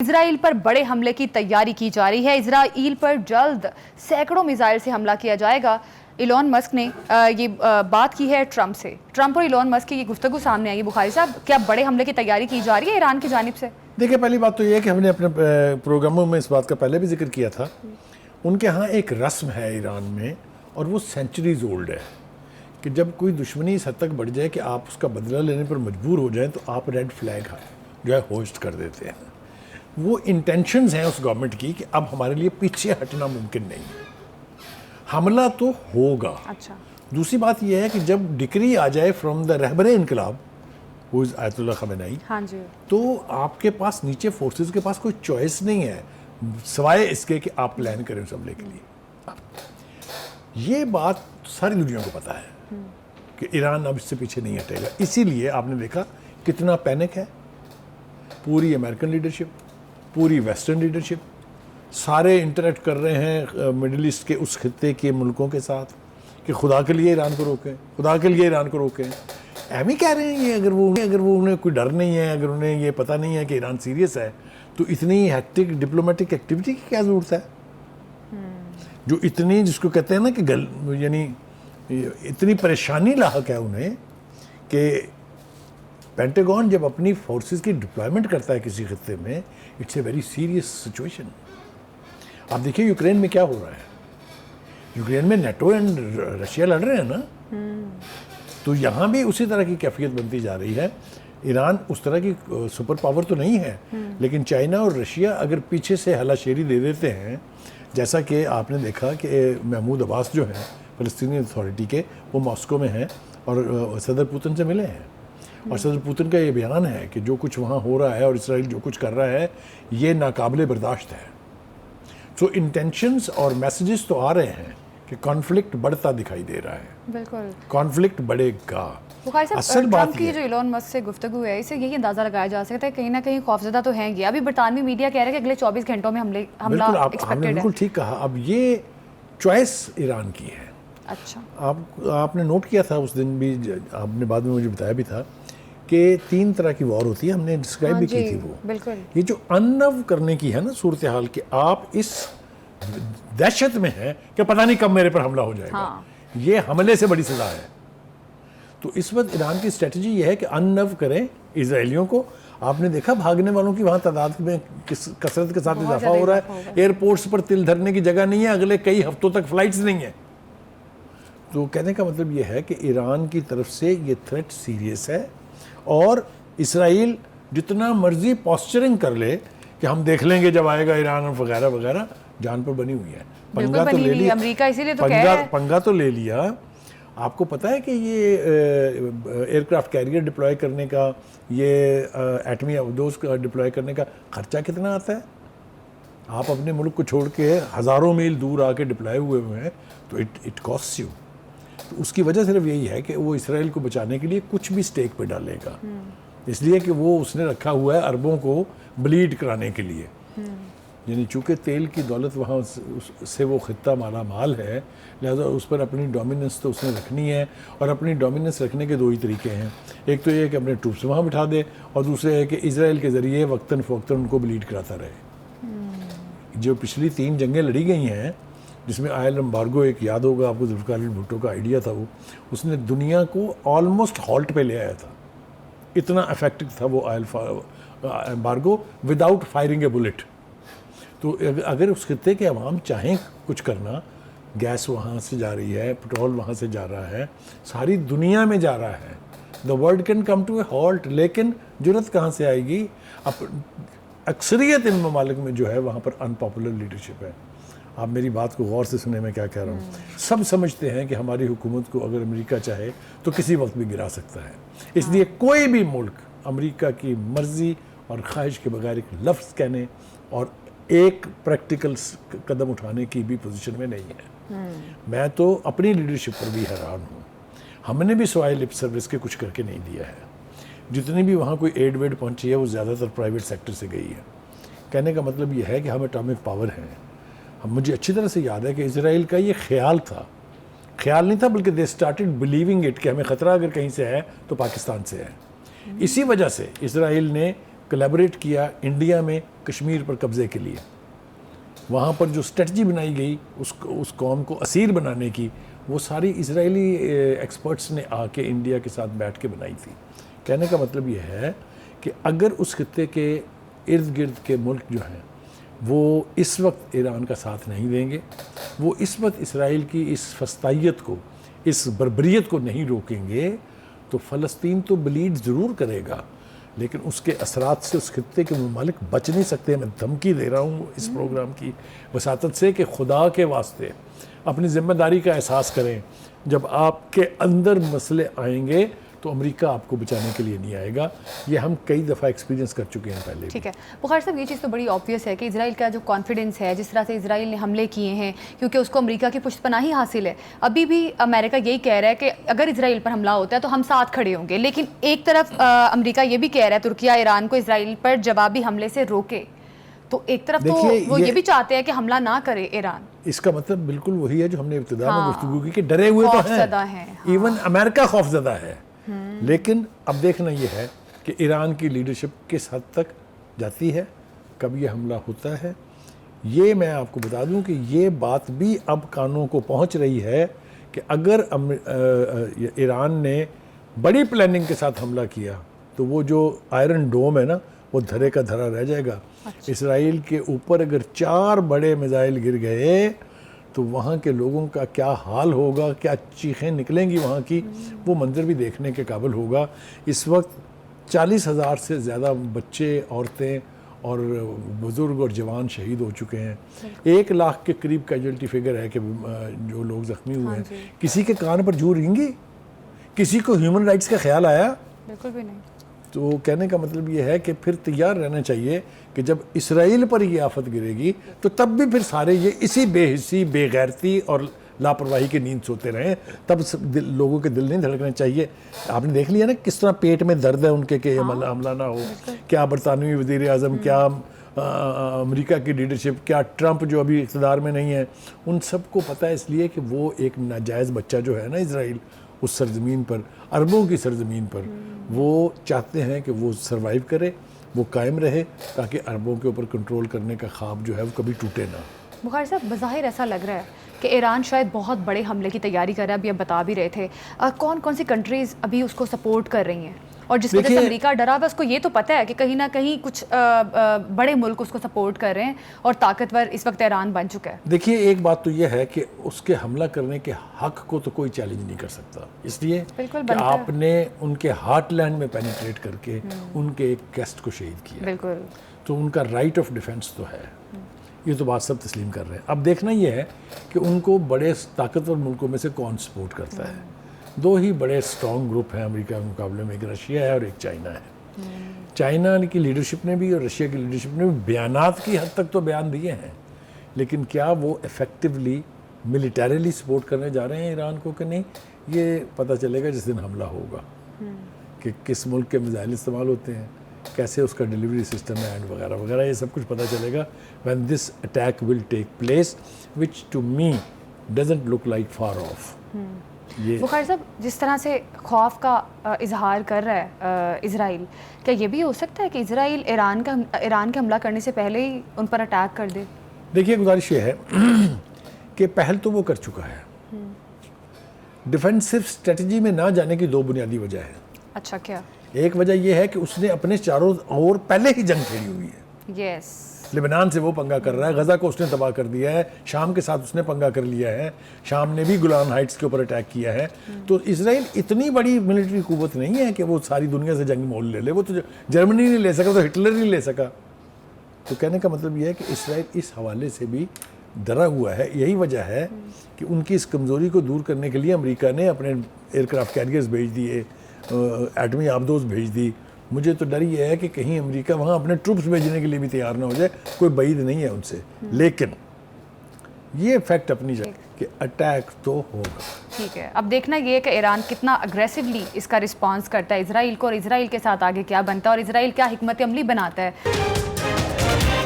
Israel पर बड़े हमले की तैयारी की जा रही है। इजराइल पर जल्द सैकड़ों मिसाइल से हमला किया जाएगा। इलॉन मस्क ने ये बात की है ट्रंप से। ट्रंप और इलॉन मस्क की ये गुफ्तगू सामने आई। बुखारी साहब, क्या बड़े हमले की तैयारी की जा रही है ईरान की जानिब से? देखिए, पहली बात तो ये है कि हमने अपने प्रोग्रामों में इस बात का पहले भी जिक्र किया था। उनके यहाँ एक रस्म है ईरान में, और वो सेंचुरीज ओल्ड है, कि जब कोई दुश्मनी इस हद तक बढ़ जाए कि आप उसका बदला लेने पर मजबूर हो जाएं, तो आप रेड फ्लैग जो है होस्ट कर देते हैं। वो इंटेंशंस हैं उस गवर्नमेंट की कि अब हमारे लिए पीछे हटना मुमकिन नहीं है, हमला तो होगा। अच्छा। दूसरी बात यह है कि जब डिक्री आ जाए फ्रॉम द रहबरे इनकलाब, वो आयतुल्लाह खमेनी, हाँ जी, तो आपके पास नीचे फोर्सेस के पास कोई चॉइस नहीं है सिवाय इसके कि आप प्लान करें उस हमले के लिए। ये बात सारी दुनिया को पता है कि ईरान अब इससे पीछे नहीं हटेगा। इसीलिए आपने देखा कितना पैनिक है। पूरी अमेरिकन लीडरशिप, पूरी वेस्टर्न लीडरशिप, सारे इंटरेक्ट कर रहे हैं मिडिल ईस्ट के उस खित्ते के मुल्कों के साथ कि खुदा के लिए ईरान को रोकें, खुदा के लिए ईरान को रोकें। एम ही कह रहे हैं ये, अगर वो उन्हें कोई डर नहीं है, अगर उन्हें ये पता नहीं है कि ईरान सीरियस है, तो इतनी हेक्टिक डिप्लोमेटिक एक्टिविटी की क्या ज़रूरत है? जो इतनी, जिसको कहते हैं ना कि यानी इतनी परेशानी लाहक है उन्हें कि पेंटागन जब अपनी फोर्सेस की डिप्लॉयमेंट करता है किसी खित्ते में, it's a very serious situation. आप देखिए यूक्रेन में क्या हो रहा है। यूक्रेन में नेटो एंड रशिया लड़ रहे हैं ना, तो यहाँ भी उसी तरह की कैफियत बनती जा रही है। ईरान उस तरह की सुपर पावर तो नहीं है, लेकिन चाइना और रशिया अगर पीछे से हलाशेरी दे देते हैं, जैसा कि आपने देखा कि महमूद अब्बास जो हैं फ़लस्तीनी अथॉरिटी के, वो मॉस्को में हैं और सदर पुतिन से मिले हैं, और सदर पुतिन का ये बयान है कि जो कुछ वहाँ हो रहा है और इसराइल जो कुछ कर रहा है, ये नाकाबिले बर्दाश्त है। सो इंटेंशंस और मैसेजेस तो आ रहे हैं कि कॉन्फ्लिक्ट बढ़ता दिखाई दे रहा है। बिल्कुल, कॉन्फ्लिक्ट बढ़ेगा। असल बात की जो इलॉन मस्क से गुफ्तगू है, इससे यही अंदाजा लगाया जा सकता है कहीं ना कहीं खौफजदा तो हैं। अभी बरतानवी मीडिया कह रहा है कि अगले 24 घंटों में हमला एक्सपेक्टेड है। बिल्कुल ठीक कहा। अब ये चॉइस ईरान की है। अच्छा, आपने नोट किया था उस दिन भी, आपने बाद में मुझे बताया भी था कि 3 तरह की वॉर होती है, हमने डिस्क्राइब भी की थी वो। बिल्कुल, ये जो अनव करने की है ना सूरत हाल, कि आप इस दहशत में है कि पता नहीं कब मेरे पर हमला हो जाएगा। हाँ। ये हमले से बड़ी सजा है। तो इस वक्त ईरान की स्ट्रेटजी ये है कि अनव करें इजरायलियों को। आपने देखा भागने वालों की वहाँ तादाद में कसरत के साथ इजाफा हो रहा है। एयरपोर्ट्स पर तिल धरने की जगह नहीं है, अगले कई हफ्तों तक फ्लाइट्स नहीं है। तो कहने का मतलब ये है कि ईरान की तरफ से ये थ्रेट सीरियस है, और इसराइल जितना मर्जी पॉस्चरिंग कर ले कि हम देख लेंगे जब आएगा ईरान और वगैरह वगैरह, जान पर बनी हुई है। पंगा तो ले लिया अमेरिका, इसीलिए तो पंगा तो ले लिया। आपको पता है कि ये एयरक्राफ्ट कैरियर डिप्लॉय करने का, ये एटमी अवदोज का डिप्लॉय करने का खर्चा कितना आता है? आप अपने मुल्क को छोड़ के हज़ारों मील दूर आके डिप्लॉय हुए हैं, तो इट कॉस्ट यू। तो उसकी वजह सिर्फ यही है कि वो इसराइल को बचाने के लिए कुछ भी स्टेक पे डालेगा, इसलिए कि वो उसने रखा हुआ है अरबों को ब्लीड कराने के लिए। यानी चूँकि तेल की दौलत वहाँ से वो खित्ता माला माल है, लिहाजा उस पर अपनी डोमिनेंस तो उसने रखनी है। और अपनी डोमिनेंस रखने के 2 ही तरीके हैं। एक तो ये है कि अपने ट्रूप्स वहाँ बिठा दे, और दूसरे है कि इसराइल के ज़रिए वक्तन फ़वक्तन उनको ब्लीड कराता रहे। जो पिछली 3 जंगें लड़ी गई हैं, जिसमें आयल एम्बार्गो, एक याद होगा आपको, जुल्फ़िकार भुट्टो का आइडिया था वो, उसने दुनिया को ऑलमोस्ट हॉल्ट पे ले आया था। इतना इफेक्टिव था वो आयल एम्बार्गो विदाउट फायरिंग ए बुलेट। तो अगर उस खित्ते के अवाम चाहें कुछ करना, गैस वहाँ से जा रही है, पेट्रोल वहाँ से जा रहा है, सारी दुनिया में जा रहा है, the world can come to a halt. लेकिन जुर्रत कहाँ से आएगी? अब अक्सरियत इन ममालिक में जो है वहाँ पर अनपॉपुलर लीडरशिप है। आप मेरी बात को गौर से सुने, मैं क्या कह रहा हूँ। सब समझते हैं कि हमारी हुकूमत को अगर अमेरिका चाहे तो किसी वक्त भी गिरा सकता है, इसलिए कोई भी मुल्क अमेरिका की मर्जी और ख्वाहिश के बगैर एक लफ्ज़ कहने और एक प्रैक्टिकल कदम उठाने की भी पोजीशन में नहीं है। मैं तो अपनी लीडरशिप पर भी हैरान हूँ। हमने भी सवाए लिप सर्विस के कुछ करके नहीं दिया है। जितनी भी वहाँ कोई एड वेड पहुँची है, वो ज़्यादातर प्राइवेट सेक्टर से गई है। कहने का मतलब ये है कि हम एटॉमिक पावर हैं। मुझे अच्छी तरह से याद है कि इसराइल का ये ख्याल था, ख्याल नहीं था, बल्कि दे स्टार्टेड बिलीविंग इट कि हमें ख़तरा अगर कहीं से है तो पाकिस्तान से है। इसी वजह से इसराइल ने कोलैबोरेट किया इंडिया में कश्मीर पर कब्ज़े के लिए। वहाँ पर जो स्ट्रेटजी बनाई गई उस कौम को असीर बनाने की, वो सारी इजरायली एक्सपर्ट्स ने आके इंडिया के साथ बैठ के बनाई थी। कहने का मतलब ये है कि अगर उस खित्ते के इर्द गिर्द के मुल्क जो हैं वो इस वक्त ईरान का साथ नहीं देंगे, वो इस वक्त इसराइल की इस फस्तायत को, इस बर्बरियत को नहीं रोकेंगे, तो फ़लस्तीन तो ब्लीड ज़रूर करेगा, लेकिन उसके असरात से उस खित्ते के ममालिक बच नहीं सकते। मैं धमकी दे रहा हूँ इस प्रोग्राम की वसातत से कि खुदा के वास्ते अपनी ज़िम्मेदारी का एहसास करें। जब आपके अंदर मसले आएंगे तो अमेरिका आपको बचाने के लिए नहीं आएगा। ये हम कई दफ़ा एक्सपीरियंस कर चुके हैं पहले। ठीक है बुखारी साहब, ये चीज़ तो बड़ी ऑब्वियस है कि इजराइल का जो कॉन्फिडेंस है, जिस तरह से इजराइल ने हमले किए हैं, क्योंकि उसको अमेरिका की पुष्टपनाही हासिल है। अभी भी अमेरिका यही कह रहा है कि अगर इजराइल पर हमला होता है तो हम साथ खड़े होंगे, लेकिन एक तरफ अमेरिका ये भी कह रहा है तुर्किया ईरान को इजराइल पर जवाबी हमले से रोके, तो एक तरफ तो वो ये भी चाहते हैं कि हमला ना करे ईरान। इसका मतलब बिल्कुल वही है जो हमने इब्तिदा में गुफ्तगू की कि डरे हुए तो हैं, इवन अमेरिका खौफजदा है। लेकिन अब देखना यह है कि ईरान की लीडरशिप किस हद तक जाती है, कब ये हमला होता है। ये मैं आपको बता दूं कि ये बात भी अब कानों को पहुंच रही है कि अगर ईरान ने बड़ी प्लानिंग के साथ हमला किया तो वो जो आयरन डोम है ना, वो धरे का धरा रह जाएगा। अच्छा। इसराइल के ऊपर अगर 4 बड़े मिसाइल गिर गए तो वहाँ के लोगों का क्या हाल होगा, क्या चीखें निकलेंगी वहाँ की, वो मंजर भी देखने के काबिल होगा। इस वक्त 40,000 से ज़्यादा बच्चे, औरतें और बुज़ुर्ग और जवान शहीद हो चुके हैं। 1 लाख के करीब कैजुअल्टी फिगर है कि जो लोग ज़ख्मी हुए हैं। किसी के कान पर जू रेंगी? किसी को ह्यूमन राइट्स का ख्याल आया? बिल्कुल भी नहीं। तो कहने का मतलब ये है कि फिर तैयार रहना चाहिए कि जब इसराइल पर ये आफत गिरेगी तो तब भी फिर सारे ये इसी बेहिस्सी, बेगैरती और लापरवाही की नींद सोते रहें। तब लोगों के दिल नहीं धड़कने चाहिए। आपने देख लिया ना किस तरह पेट में दर्द है उनके कि हमला ना हो। क्या बरतानवी वज़ीर आज़म, क्या अमेरिका की लीडरशिप, क्या ट्रंप जो अभी इक़्तिदार में नहीं है, उन सबको पता है, इसलिए कि वो एक नाजायज़ बच्चा जो है ना इसराइल, उस सरजमीन पर, अरबों की सरजमीन पर, वो चाहते हैं कि वो सरवाइव करे, वो कायम रहे, ताकि अरबों के ऊपर कंट्रोल करने का ख्वाब जो है वो कभी टूटे ना। बुखारी साहब, बज़ाहिर ऐसा लग रहा है कि ईरान शायद बहुत बड़े हमले की तैयारी कर रहा है। अभी आप बता भी रहे थे कौन कौन सी कंट्रीज़ अभी उसको सपोर्ट कर रही हैं, और जिस वजह से अमेरिका डरा हुआ, उसको ये तो पता है कि कहीं ना कहीं कुछ बड़े मुल्क उसको सपोर्ट कर रहे हैं और ताकतवर इस वक्त ईरान बन चुका है। देखिए, एक बात तो यह है कि उसके हमला करने के हक को तो कोई चैलेंज नहीं कर सकता, इसलिए कि आपने उनके हार्टलैंड में पेनिट्रेट करके उनके एक गेस्ट को शहीद किया। बिल्कुल। तो उनका राइट ऑफ डिफेंस तो है, ये तो बात सब तस्लीम कर रहे हैं। अब देखना ये है कि उनको बड़े ताकतवर मुल्कों में से कौन सपोर्ट करता है। 2 ही बड़े स्ट्रॉन्ग ग्रुप हैं अमेरिका के मुकाबले में, एक रशिया है और एक चाइना है। चाइना की लीडरशिप ने भी और रशिया की लीडरशिप ने भी बयानात की हद तक तो बयान दिए हैं, लेकिन क्या वो इफ़ेक्टिवली मिलिटरीली सपोर्ट करने जा रहे हैं ईरान को कि नहीं, ये पता चलेगा जिस दिन हमला होगा कि किस मुल्क के मिसाइल इस्तेमाल होते हैं, कैसे उसका डिलीवरी सिस्टम है एंड वगैरह वगैरह। ये सब कुछ पता चलेगा when this attack will take place, which to me doesn't look like far off. Bukhari साहब, जिस तरह से खौफ का इजहार कर रहा है इजराइल, क्या ये भी हो सकता है कि इजराइल ईरान के हमला करने से पहले ही उन पर अटैक कर दे? देखिए, गुजारिश ये है कि पहल तो वो कर चुका है। डिफेंसिव स्ट्रेटजी में ना जाने की 2 बुनियादी वजह है। अच्छा, क्या? एक वजह यह है कि उसने अपने चारों ओर पहले ही जंग छेड़ी हुई है। यस। लेबनान से वो पंगा कर रहा है, गजा को उसने तबाह कर दिया है, शाम के साथ उसने पंगा कर लिया है, शाम ने भी गुलान हाइट्स के ऊपर अटैक किया है। तो इसराइल इतनी बड़ी मिलिट्री कुव्वत नहीं है कि वो सारी दुनिया से जंग मोल ले ले। वो तो जर्मनी नहीं ले सका, तो हिटलर नहीं ले सका। तो कहने का मतलब यह है कि इसराइल इस हवाले से भी डरा हुआ है। यही वजह है कि उनकी इस कमज़ोरी को दूर करने के लिए अमेरिका ने अपने एयरक्राफ्ट कैरियर्स भेज दिए, एटमी आबदोज भेज दी। मुझे तो डर ये है कि कहीं अमेरिका वहाँ अपने ट्रूप्स भेजने के लिए भी तैयार ना हो जाए। कोई बईद नहीं है उनसे, लेकिन ये फैक्ट अपनी जगह कि अटैक तो होगा। ठीक है, अब देखना ये है कि ईरान कितना अग्रेसिवली इसका रिस्पांस करता है इजराइल को, और इजराइल के साथ आगे क्या बनता है और इजराइल क्या हिकमत अमली बनाता है।